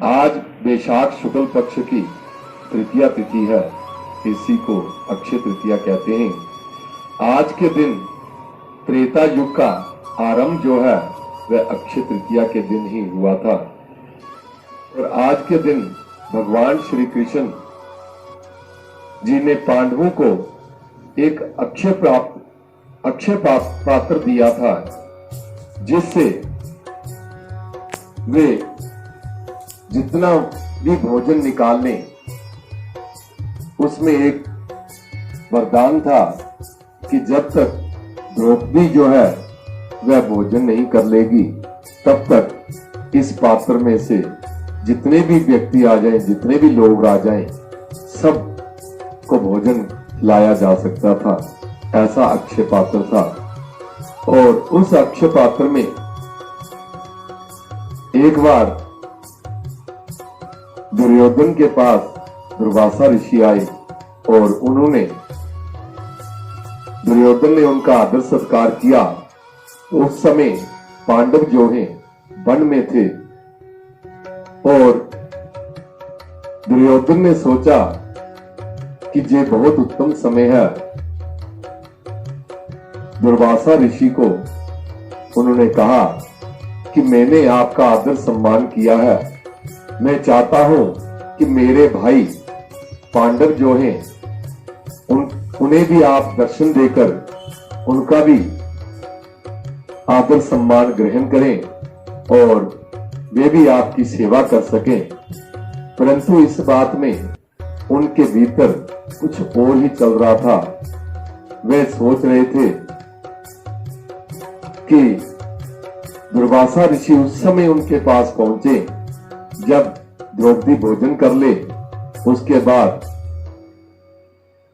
आज वैशाख शुक्ल पक्ष की तृतीया तिथि है, इसी को अक्षय तृतीया कहते हैं। आज के दिन त्रेता युग का आरंभ जो है वह अक्षय तृतीया के दिन ही हुआ था और आज के दिन भगवान श्री कृष्ण जी ने पांडवों को एक अक्षय पात्र दिया था, जिससे वे जितना भी भोजन निकाल लें उसमें एक वरदान था कि जब तक द्रौपदी जो है वह भोजन नहीं कर लेगी तब तक इस पात्र में से जितने भी व्यक्ति आ जाएं, जितने भी लोग आ जाएं, सब को भोजन लाया जा सकता था। ऐसा अक्षय पात्र था और उस अक्षय पात्र में एक बार दुर्योधन के पास दुर्वासा ऋषि आए और दुर्योधन ने उनका आदर सत्कार किया। तो उस समय पांडव जो हैं वन में थे और दुर्योधन ने सोचा कि ये बहुत उत्तम समय है। दुर्वासा ऋषि को उन्होंने कहा कि मैंने आपका आदर सम्मान किया है, मैं चाहता हूं कि मेरे भाई पांडव जो हैं उन्हें भी आप दर्शन देकर उनका भी आदर सम्मान ग्रहण करें और वे भी आपकी सेवा कर सकें। परंतु इस बात में उनके भीतर कुछ और ही चल रहा था। वे सोच रहे थे कि दुर्वासा ऋषि उस समय उनके पास पहुंचे जब द्रौपदी भोजन कर ले, उसके बाद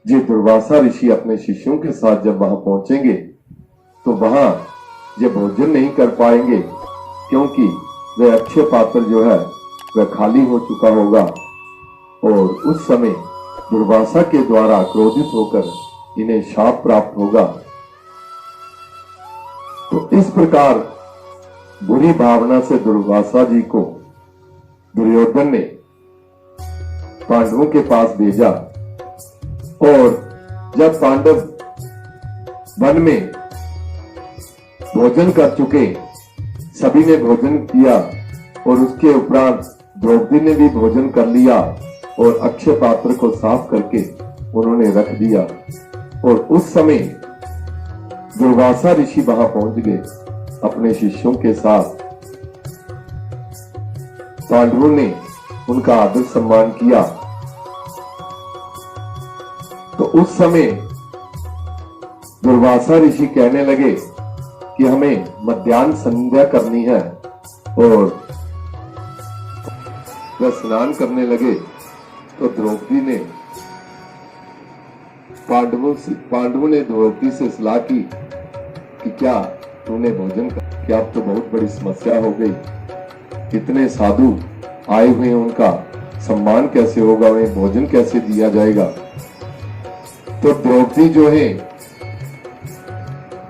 ये दुर्वासा ऋषि अपने शिष्यों के साथ जब वहां पहुंचेंगे तो वहां ये भोजन नहीं कर पाएंगे, क्योंकि वह अक्षय पात्र जो है वह खाली हो चुका होगा और उस समय दुर्वासा के द्वारा क्रोधित होकर इन्हें शाप प्राप्त होगा। तो इस प्रकार बुरी भावना से दुर्वासा जी को दुर्योधन ने पांडवों के पास भेजा और जब पांडव वन में भोजन कर चुके, सभी ने भोजन किया और उसके उपरांत द्रौपदी ने भी भोजन कर लिया और अक्षय पात्र को साफ करके उन्होंने रख दिया और उस समय दुर्वासा ऋषि वहां पहुंच गए अपने शिष्यों के साथ। पांडवों ने उनका आदर सम्मान किया। तो उस समय दुर्वासा ऋषि कहने लगे कि हमें मध्याह्न संध्या करनी है और वह स्नान करने लगे। तो द्रौपदी ने पांडवों ने द्रौपदी से सलाह की कि क्या तूने भोजन कर, क्या अब तो बहुत बड़ी समस्या हो गई, इतने साधु आए हुए हैं, उनका सम्मान कैसे होगा, उन्हें भोजन कैसे दिया जाएगा। तो द्रौपदी जो है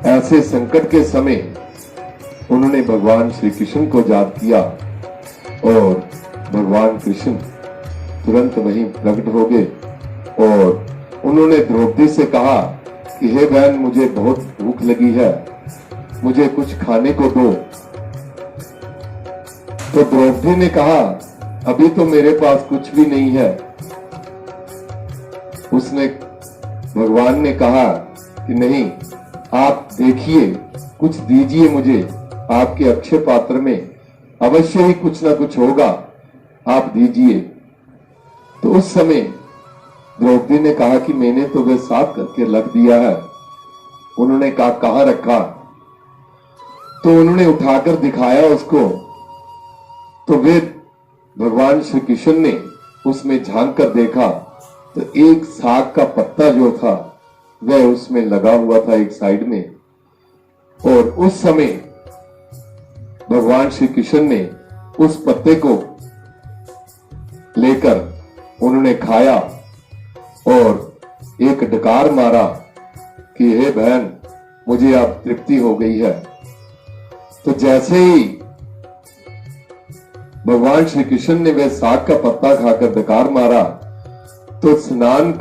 ऐसे संकट के समय उन्होंने भगवान श्री कृष्ण को याद किया और भगवान कृष्ण तुरंत वहीं प्रकट हो गए और उन्होंने द्रौपदी से कहा कि हे बहन, मुझे बहुत भूख लगी है, मुझे कुछ खाने को दो। तो द्रौपदी ने कहा अभी तो मेरे पास कुछ भी नहीं है। भगवान ने कहा कि नहीं, आप देखिए, कुछ दीजिए मुझे, आपके अक्षय पात्र में अवश्य ही कुछ ना कुछ होगा, आप दीजिए। तो उस समय द्रौपदी ने कहा कि मैंने तो वह साफ करके रख दिया है। उन्होंने कहा कहां रखा? तो उन्होंने उठाकर दिखाया उसको। तो वे भगवान श्री कृष्ण ने उसमें झांक कर देखा तो एक साग का पत्ता जो था वह उसमें लगा हुआ था एक साइड में। और उस समय भगवान श्री कृष्ण ने उस पत्ते को लेकर उन्होंने खाया और एक डकार मारा कि हे बहन, मुझे अब तृप्ति हो गई है। तो जैसे ही भगवान श्री कृष्ण ने वह साग का पत्ता खाकर डकार मारा तो स्नान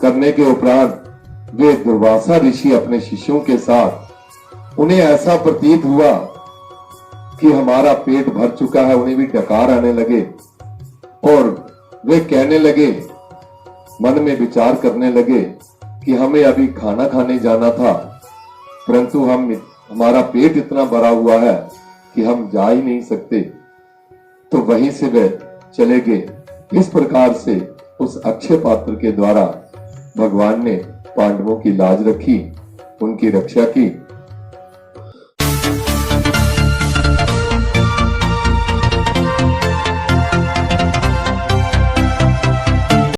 करने के उपरांत वे दुर्वासा ऋषि अपने शिष्यों के साथ, उन्हें ऐसा प्रतीत हुआ कि हमारा पेट भर चुका है, उन्हें भी डकार आने लगे और वे कहने लगे, मन में विचार करने लगे कि हमें अभी खाना खाने जाना था, परंतु हमारा पेट इतना भरा हुआ है कि हम जा ही नहीं सकते। तो वहीं से वे चले गए। इस प्रकार से उस अक्षय पात्र के द्वारा भगवान ने पांडवों की लाज रखी, उनकी रक्षा की